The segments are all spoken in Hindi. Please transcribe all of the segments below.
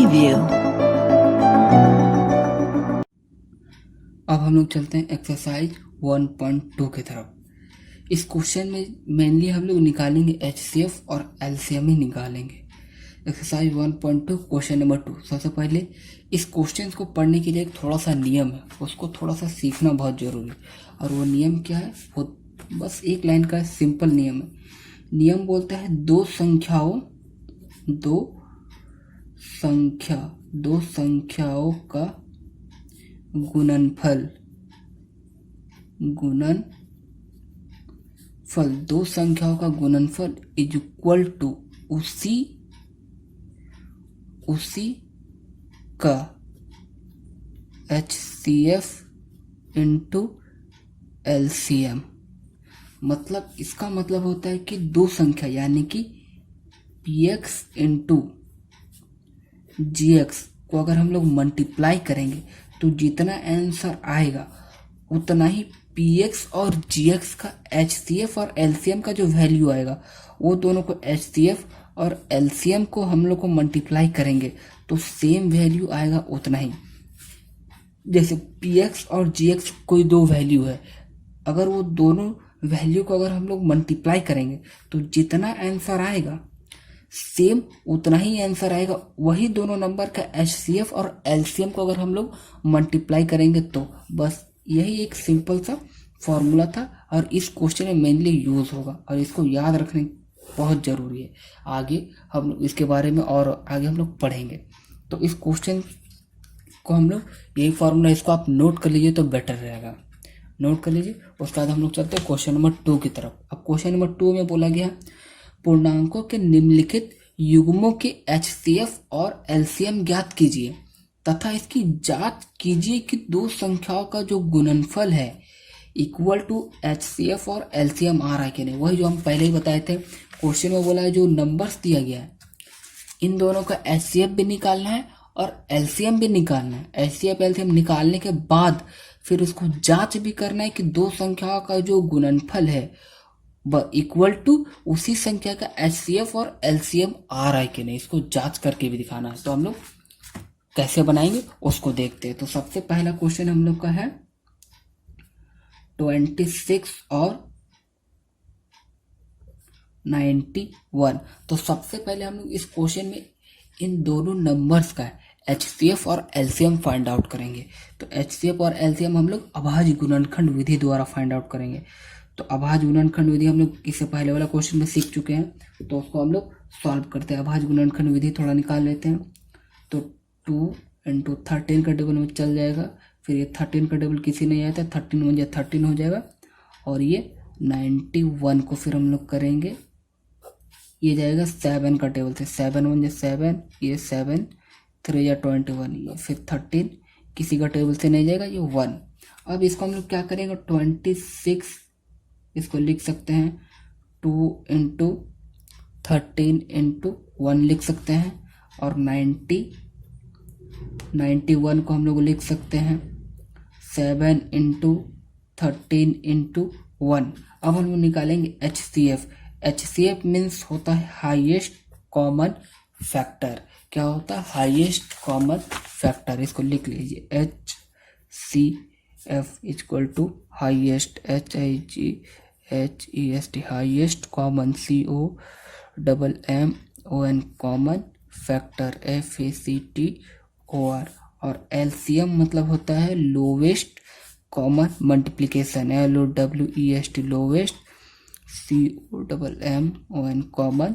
Preview. अब हम लोग चलते हैं एक्सरसाइज 1.2 की तरफ। इस क्वेश्चन में मेनली हम लोग निकालेंगे एचसीएफ और एलसीएम ही निकालेंगे। Exercise 1.2 question number 2। सबसे पहले इस क्वेश्चन को पढ़ने के लिए एक थोड़ा सा नियम है, उसको थोड़ा सा सीखना बहुत ज़रूरी है। और वो नियम क्या है? वो बस एक लाइन का सिंपल नियम है। नियम बोलता है दो संख्याओं का गुणनफल दो संख्याओं का गुणनफल इज इक्वल टू उसी का HCF इंटू LCM। मतलब इसका मतलब होता है कि दो संख्या यानी कि PX इंटू GX को अगर हम लोग मल्टीप्लाई करेंगे तो जितना आंसर आएगा उतना ही PX और GX का HCF और LCM का जो वैल्यू आएगा, वो दोनों को HCF और LCM को हम लोग को मल्टीप्लाई करेंगे तो सेम वैल्यू आएगा उतना ही। जैसे PX और GX कोई दो वैल्यू है, अगर वो दोनों वैल्यू को अगर हम लोग मल्टीप्लाई करेंगे तो जितना आंसर आएगा सेम उतना ही आंसर आएगा। वही दोनों नंबर का HCF और LCM को अगर हम लोग मल्टीप्लाई करेंगे तो बस यही एक सिंपल सा फॉर्मूला था और इस क्वेश्चन में मेनली यूज होगा और इसको याद रखने बहुत ज़रूरी है। आगे हम लोग इसके बारे में और आगे हम लोग पढ़ेंगे। तो इस क्वेश्चन को हम लोग यही फॉर्मूला, इसको आप नोट कर लीजिए तो बेटर रहेगा। नोट कर लीजिए। उसके बाद हम लोग चलते हैं क्वेश्चन नंबर 2 की तरफ। अब क्वेश्चन नंबर 2 में बोला गया पूर्णांकों के निम्नलिखित युग्मों के HCF और LCM ज्ञात कीजिए तथा इसकी जांच कीजिए कि दो संख्याओं का जो गुणनफल है इक्वल टू HCF और LCM आ रहा है कि नहीं। वही जो हम पहले ही बताए थे, क्वेश्चन में बोला है जो नंबर्स दिया गया है इन दोनों का HCF भी निकालना है और LCM भी निकालना है। HCF LCM निकालने के बाद फिर उसको जांच भी करना है कि दो संख्याओं का जो गुणनफल है इक्वल टू उसी संख्या का HCF और LCM आ रहा है कि नहीं, इसको जांच करके भी दिखाना है। तो हम लोग कैसे बनाएंगे उसको देखते हैं। तो सबसे पहला क्वेश्चन हम लोग का है 26 और 91। तो सबसे पहले हम लोग इस क्वेश्चन में इन दोनों नंबर्स का HCF और LCM फाइंड आउट करेंगे। तो HCF और LCM हम लोग अभाज्य गुणनखंड विधि द्वारा फाइंड आउट करेंगे। तो अभाज्य गुणनखंड विधि हम लोग इससे पहले वाला क्वेश्चन में सीख चुके हैं, तो उसको हम लोग सॉल्व करते हैं। अभाज्य गुणनखंड विधि थोड़ा निकाल लेते हैं। तो 2 इंटू 13 का टेबल में चल जाएगा, फिर ये 13 का टेबल किसी नहीं आया था, 13 1 या 13 हो जाएगा और ये 91 को फिर हम लोग करेंगे, ये जाएगा 7 का टेबल से, 7 1 या 7, ये 7 3 या 21, ये फिर 13 किसी का टेबल से नहीं जाएगा, ये 1। अब इसको हम लोग क्या करेंगे 26 इसको लिख सकते हैं 2 इंटू 13 इंटू 1 लिख सकते हैं और 91 को हम लोग लिख सकते हैं 7 इंटू 13 इंटू 1। अब हम लोग निकालेंगे HCF। HCF मीन्स होता है हाईएस्ट कॉमन फैक्टर। क्या होता है? Highest common factor. इसको लिख लीजिए HCF equal to highest HIGHEST highest common COMMON common factor FACTOR। और LCM मतलब होता है lowest common multiplication LOWEST lowest COMMON common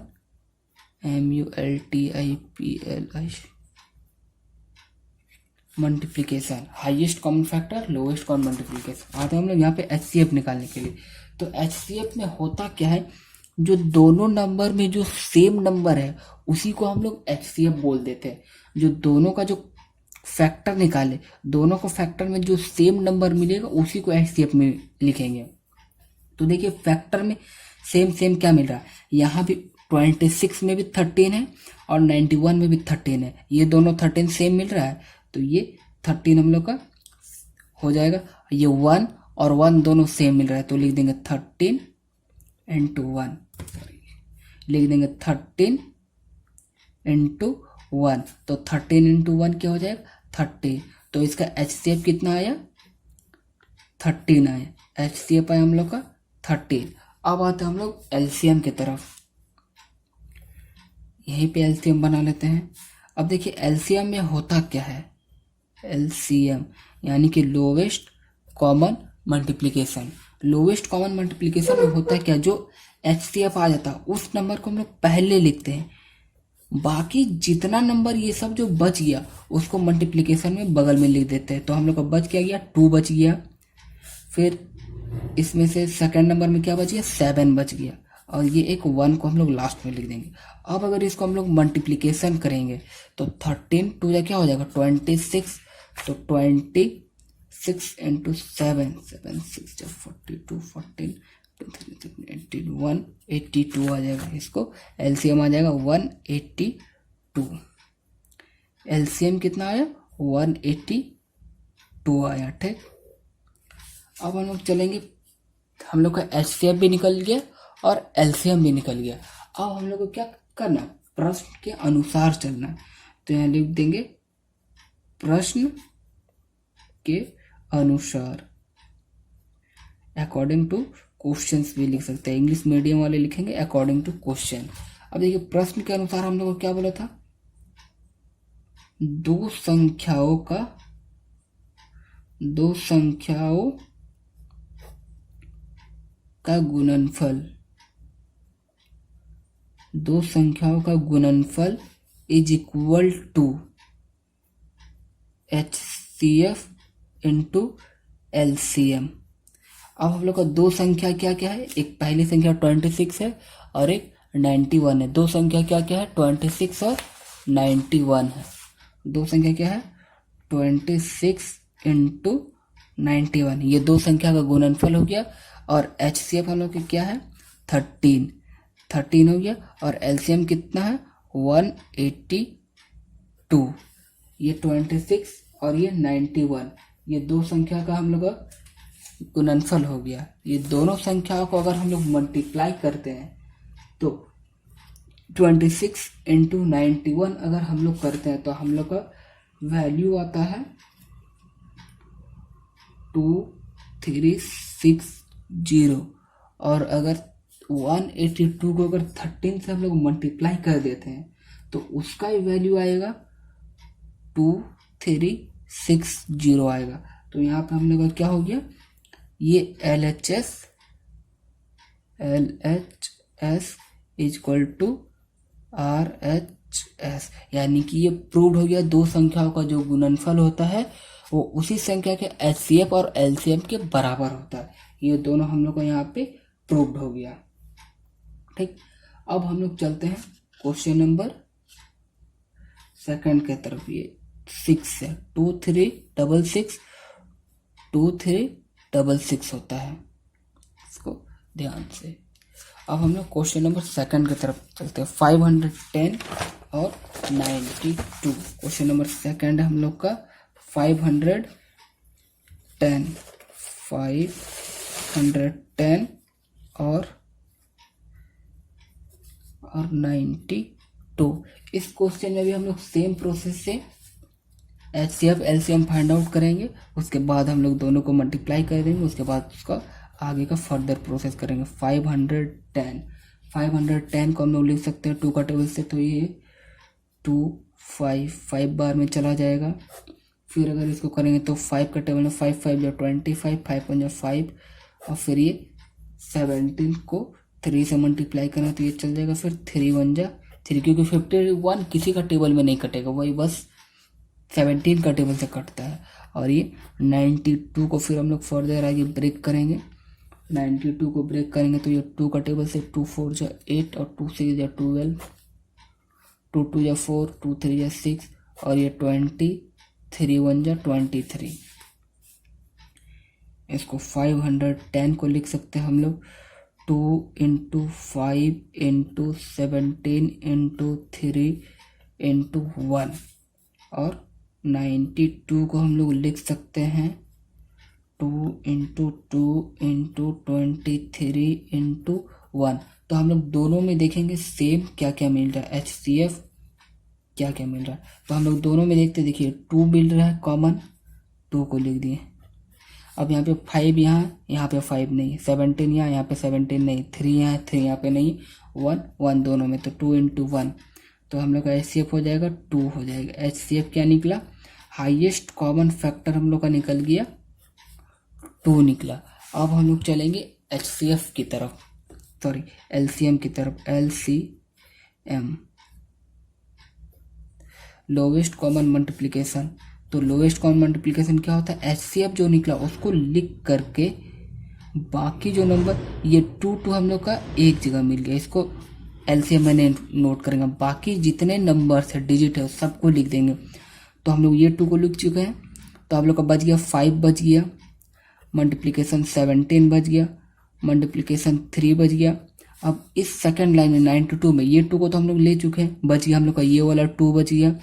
MULTIPLI multiplication. Highest common factor, lowest common multiplication. आते हैं हम लोग यहाँ पे HCF निकालने के लिए। तो HCF में होता क्या है, जो दोनों नंबर में जो सेम नंबर है उसी को हम लोग HCF बोल देते हैं। जो दोनों का जो फैक्टर निकाले, दोनों को फैक्टर में जो सेम नंबर मिलेगा उसी को HCF में लिखेंगे। तो देखिए फैक्टर में सेम क्या मिल रहा है, यहाँ भी 26 में भी 13 है और 91 में भी 13 है, ये दोनों 13 सेम मिल रहा है। तो ये 13 हम लोग का हो जाएगा, ये 1 और 1 दोनों सेम मिल रहा है तो लिख देंगे 13 इंटू 1, लिख देंगे 13 इंटू 1, तो 13 इंटू 1 क्या हो जाएगा 30। तो इसका HCF कितना आया 13 आया, HCF आया हम लोग का 13। अब आते हैं हम लोग LCM की तरफ, यहीं पे LCM बना लेते हैं। अब देखिए LCM में होता क्या है, LCM यानी कि lowest common multiplication. Lowest common multiplication में होता है क्या, जो HCF आ जाता है उस नंबर को हम लोग पहले लिखते हैं, बाकी जितना नंबर ये सब जो बच गया उसको मल्टीप्लिकेशन में बगल में लिख देते हैं। तो हम लोग का बच क्या गया 2 बच गया, फिर इसमें से सेकंड नंबर में क्या बच गया 7 बच गया, और ये एक 1 को हम लोग लास्ट में लिख देंगे। अब अगर इसको हम लोग मल्टीप्लिकेशन करेंगे तो 13 2 या क्या हो जाएगा 26, तो 26 इंटू 7, 7 6 42, 14 182 आ जाएगा। इसको LCM आ जाएगा 182। LCM कितना आया 182 आया, ठीक। अब हम लोग चलेंगे, हम लोग का HCF भी निकल गया और LCM भी निकल गया। अब हम लोग को क्या करना, प्रश्न के अनुसार चलना। तो यहाँ लिख देंगे प्रश्न के अनुसार, अकॉर्डिंग टू क्वेश्चंस भी लिख सकते हैं, इंग्लिश मीडियम वाले लिखेंगे अकॉर्डिंग टू क्वेश्चन। अब देखिए प्रश्न के अनुसार हम लोग को क्या बोला था, दो संख्याओं का गुणनफल, दो संख्याओं का गुणनफल is equal to HCF into LCM। अब हम लोग का दो संख्या क्या क्या है, एक पहली संख्या 26 है और एक 91 है। दो संख्या क्या क्या है 26 और 91 है। दो संख्या क्या है 26 इंटू 91, ये दो संख्या का गुणनफल हो गया। और HCF हम लोग की क्या है 13 हो गया, और LCM कितना है 182। ये 26 और ये 91, ये दो संख्या का हम लोग का गुणनफल हो गया। ये दोनों संख्याओं को अगर हम लोग मल्टीप्लाई करते हैं तो 26 इंटू 91 अगर हम लोग करते हैं तो हम लोग का वैल्यू आता है 2360। और अगर 182 को अगर 13 से हम लोग मल्टीप्लाई कर देते हैं तो उसका ही वैल्यू आएगा 2360 आएगा। तो यहाँ पे हम लोग का क्या हो गया, ये LHS इक्वल टू RHS, यानी कि ये प्रूव्ड हो गया। दो संख्याओं का जो गुणनफल होता है वो उसी संख्या के HCF और LCM के बराबर होता है। ये दोनों हम लोग को यहाँ पे प्रूव्ड हो गया, ठीक। अब हम लोग चलते हैं क्वेश्चन नंबर सेकंड के तरफ। ये 6 है, 2366 होता है, इसको ध्यान से। अब हम लोग क्वेश्चन नंबर सेकंड की तरफ चलते हैं, 510 और 92। क्वेश्चन नंबर सेकंड है हम लोग का 510 और 92। इस क्वेश्चन में भी हम लोग सेम प्रोसेस से HCF LCM फाइंड आउट करेंगे, उसके बाद हम लोग दोनों को मल्टीप्लाई कर देंगे, उसके बाद उसका आगे का फर्दर प्रोसेस करेंगे। 510 को हम लोग लिख सकते हैं 2 का टेबल से, तो ये 2 5 बार में चला जाएगा। फिर अगर इसको करेंगे तो 5 का टेबल में 5 5 जो 25, 5 5 5, और फिर ये 17 को 3 से मल्टीप्लाई करें तो ये चल जाएगा। फिर 3 1 जा 3, क्योंकि 51 किसी का टेबल में नहीं कटेगा, वही बस 17 का टेबल से कटता है। और ये 92 को फिर हम लोग फर्दर आगे ब्रेक करेंगे। 92 को ब्रेक करेंगे तो ये 2 का टेबल से 2 4 जा 8 और 2 6 जा 12, 2 2 जा 4, 2 3 जा 6, और ये 20, 3 1 जा 23। इसको 510 को लिख सकते हैं हम लोग 2 इंटू 5 इंटू 17 इंटू 3 इंटू 1, और 92 को हम लोग लिख सकते हैं 2 इंटू 2 इंटू 23 इंटू 1। तो हम लोग दोनों में देखेंगे सेम क्या क्या मिल रहा है, HCF क्या क्या मिल रहा है। तो हम लोग दोनों में देखते, देखिए 2 मिल रहा है कॉमन, 2 को लिख दिए। अब यहाँ पे 5 यहाँ पे 5 नहीं, 17 यहाँ पे 17 नहीं, 3 यहाँ पे नहीं, 1 1 दोनों में, तो 2 इंटू 1, तो हम लोग का HCF हो जाएगा 2 हो जाएगा। HCF क्या निकला, हाईएस्ट कॉमन फैक्टर हम लोग का निकल गया 2 निकला। अब हम लोग चलेंगे HCF की तरफ, सॉरी LCM की तरफ। LCM lowest common multiplication. तो लोवेस्ट कॉमन मल्टीप्लिकेशन क्या होता है, HCF जो निकला उसको लिख करके बाकी जो नंबर, ये 2 हम लोग का एक जगह मिल गया, इसको LCM मैंने नोट करेंगे। बाकी जितने नंबर्स है, डिजिट है, सबको लिख देंगे। तो हम लोग ये 2 को लिख चुके हैं, तो आप लोग का बच गया 5 बच गया, मल्टीप्लिकेशन 17 बच गया, मल्टीप्लिकेशन 3 बच गया। अब इस सेकंड लाइन में 92 में ये 2 को तो हम लोग ले चुके हैं, बच गया हम लोग का ये वाला 2 बच गया,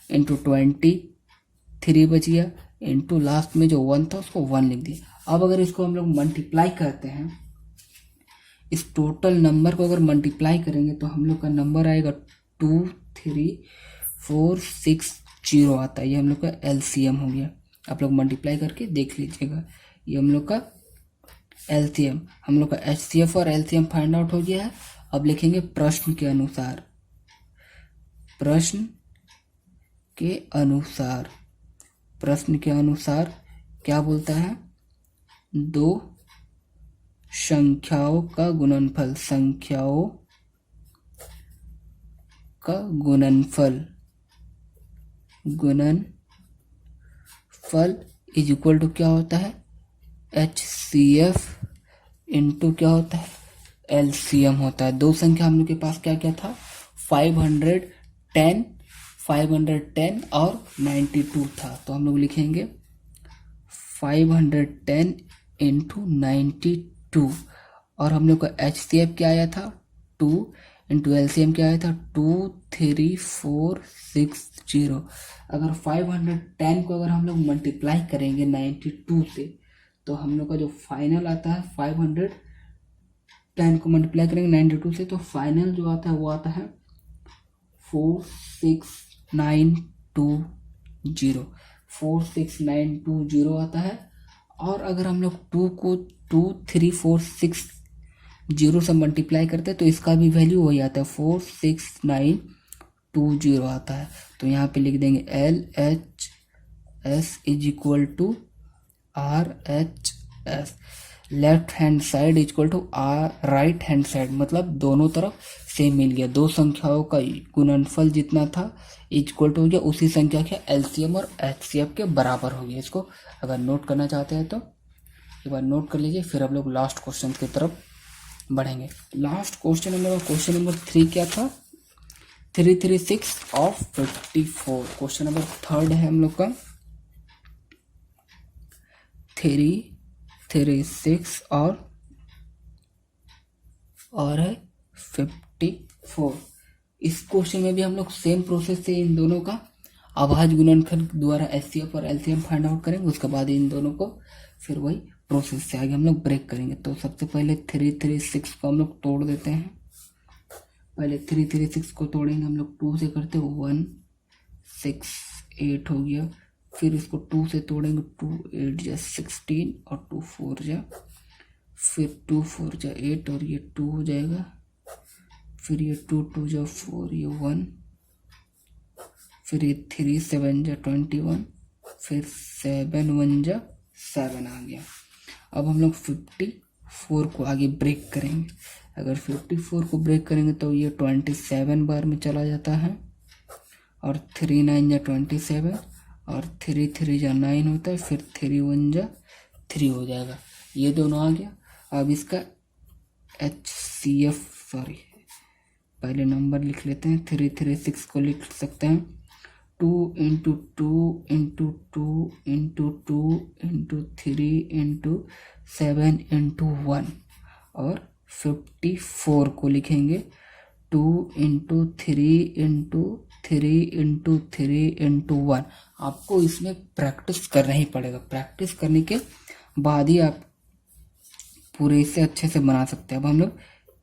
इंटू 23 बच गया, इंटू लास्ट में जो 1 था उसको 1 लिख दिया। अब अगर इसको हम लोग मल्टीप्लाई करते हैं, इस टोटल नंबर को अगर मल्टीप्लाई करेंगे तो हम लोग का नंबर आएगा 23460 आता है। ये हम लोग का LCM हो गया। आप लोग मल्टीप्लाई करके देख लीजिएगा, ये हम लोग का LCM, हम लोग का HCF और LCM फाइंड आउट हो गया है। अब लिखेंगे प्रश्न के अनुसार, प्रश्न के अनुसार, प्रश्न के अनुसार क्या बोलता है, 2 संख्याओं का गुणनफल, संख्याओं का गुणनफल, गुणनफल इज इक्वल टू क्या होता है, HCF इंटू क्या होता है, LCM होता है। 2 संख्या हम लोग के पास क्या क्या था, 510 और 92 था। तो हम लोग लिखेंगे 510 इंटू 92, और हम लोग का HCF क्या आया था 2, इंटू LCM क्या आया था 23460। अगर 510 को अगर हम लोग मल्टीप्लाई करेंगे 92 से, तो हम लोग का जो फाइनल आता है 510 को मल्टीप्लाई करेंगे 92 से, तो फाइनल जो आता है वो आता है 46920, 46920 आता है। और अगर हम लोग 2 को 23460 से मल्टीप्लाई करते हैं तो इसका भी वैल्यू वही आता है, 46920 आता है। तो यहाँ पे लिख देंगे LHS is equal to RHS, left hand side is equal to right hand side, मतलब दोनों तरफ सेम मिल गया। 2 संख्याओं का गुणनफल जितना था इक्वल टू हो गया उसी संख्या के LCM और HCF के बराबर हो गया। इसको अगर नोट करना चाहते हैं तो एक बार नोट कर लीजिए, फिर हम लोग लास्ट क्वेश्चन की तरफ बढ़ेंगे। लास्ट क्वेश्चन नंबर 3 क्या था, 336 ऑफ 54। क्वेश्चन नंबर 3 है हम लोग का 336 और है 54। इस क्वेश्चन में भी हम लोग सेम प्रोसेस से इन दोनों का अभाज्य गुणनफल द्वारा HCF और LCM फाइंड आउट करेंगे, उसके बाद इन दोनों को फिर वही प्रोसेस से आगे हम लोग ब्रेक करेंगे। तो सबसे पहले 336 को हम लोग तोड़ देते हैं। पहले 336 को तोड़ेंगे हम लोग, 2 से करते 168 हो गया। फिर इसको 2 से तोड़ेंगे, 2 8 जा 16 और 2 4 जा, फिर 2 4 जा 8 और ये 2 हो जाएगा, फिर ये 2 2 जा 4, ये 1, फिर ये 3 7 जा 21, फिर 7 1 जा 7 आ गया। अब हम लोग 54 को आगे ब्रेक करेंगे। अगर 54 को ब्रेक करेंगे तो ये 27 बार में चला जाता है, और 3 9 जा 27, और 3 3 जा 9 होता है, फिर 3 1 जा 3 हो जाएगा। ये दोनों आ गया। अब इसका HCF, सॉरी पहले नंबर लिख लेते हैं। 336 को लिख सकते हैं 2 into 2 into 2 into 2 into 3 into 7 into 1, और 54 को लिखेंगे 2 इंटू 3 इंटू 3 इंटू 3 इंटू 1। आपको इसमें प्रैक्टिस करना ही पड़ेगा, प्रैक्टिस करने के बाद ही आप पूरे इसे अच्छे से बना सकते हैं। अब हम लोग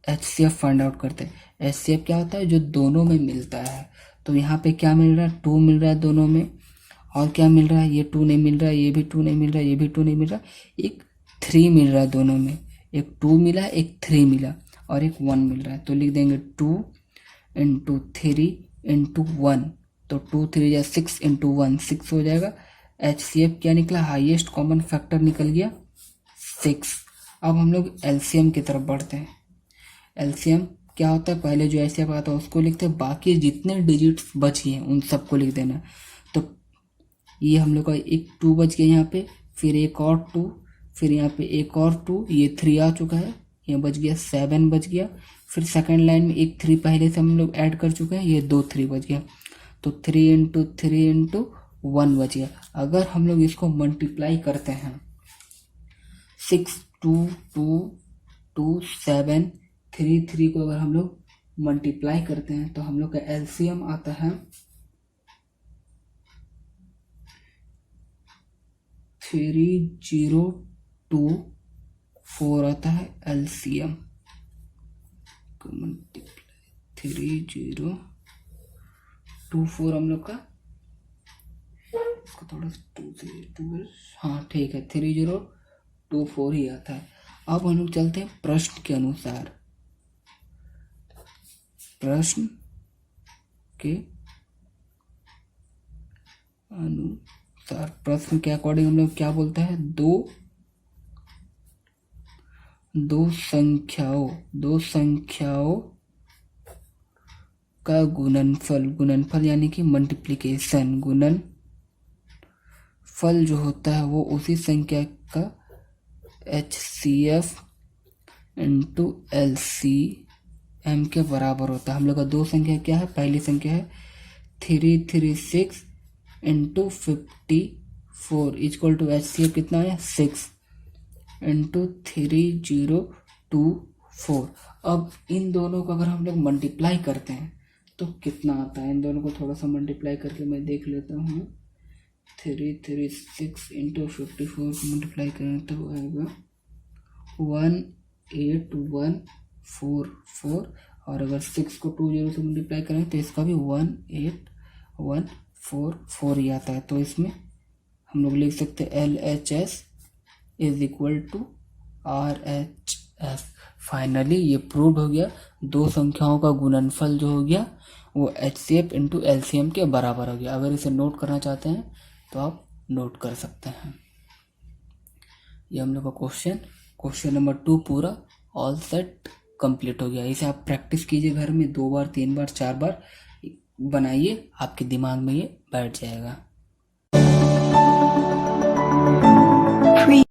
HCF फाइंड आउट करते हैं। HCF क्या होता है, जो दोनों में मिलता है। तो यहाँ पे क्या मिल रहा है, 2 मिल रहा है दोनों में, और क्या मिल रहा है, ये 2 नहीं मिल रहा है, ये भी 2 नहीं मिल रहा है, ये भी 2 नहीं मिल रहा, एक 3 मिल रहा है दोनों में, एक 2 मिला, एक 3 मिला और एक 1 मिल रहा है। तो लिख देंगे 2 इंटू 3 इंटू 1, तो 2 3 या 6 इंटू 1 6 हो जाएगा। HCF क्या निकला, हाईएस्ट कॉमन फैक्टर निकल गया 6। अब हम लोग LCM की तरफ बढ़ते हैं। LCM क्या होता है, पहले जो HCF आता है उसको लिखते हैं, बाकी जितने डिजिट्स बची हैं उन सबको लिख देना। तो ये हम लोग का एक 2 बच गया यहाँ पे, फिर एक और 2, फिर यहाँ पे एक और 2, ये 3 आ चुका है, ये बच गया 7 बच गया, फिर सेकंड लाइन में एक 3 पहले से हम लोग ऐड कर चुके हैं, ये 2 3 बच गया, तो 3 इंटू 3 इंटू 1 बच गया। अगर हम लोग इसको मल्टीप्लाई करते हैं 6 2 2 2 7 3 3 को अगर हम लोग मल्टीप्लाई करते हैं तो हम लोग का LCM आता है 3024 आता है LCM को मल्टीप्लाई 3024 हम लोग का, इसको थोड़ा सा 2 से 12, हाँ ठीक है 3024 ही आता है। अब हम लोग चलते हैं प्रश्न के अनुसार। प्रश्न के अनुसार, प्रश्न के अकॉर्डिंग हम लोग क्या बोलता है, दो संख्याओं का गुणनफल यानी कि मल्टीप्लिकेशन, गुणनफल जो होता है वो उसी संख्या का HCF इंटू LCM के बराबर होता है। हम लोग का दो संख्या क्या है, पहली संख्या है 336 इंटू 54 इक्वल टू HCF कितना है 6 इंटू 3024। अब इन दोनों को अगर हम लोग मल्टीप्लाई करते हैं तो कितना आता है, इन दोनों को थोड़ा सा मल्टीप्लाई करके मैं देख लेता हूँ। 336 इंटू 54 को मल्टीप्लाई करें तो आएगा 18144, और अगर 6 को 20 से मल्टीप्लाई करें तो इसका भी 18144 ही आता है। तो इसमें हम लोग लिख सकते हैं LHS is equal to RHS। Finally ये प्रूव हो गया, दो संख्याओं का गुणनफल जो हो गया वो HCF इंटू LCM के बराबर हो गया। अगर इसे नोट करना चाहते हैं तो आप नोट कर सकते हैं। ये हम लोग का क्वेश्चन नंबर 2 पूरा ऑल सेट कंप्लीट हो गया। इसे आप प्रैक्टिस कीजिए घर में 2 बार 3 बार 4 बार बनाइए, आपके दिमाग में ये बैठ जाएगा।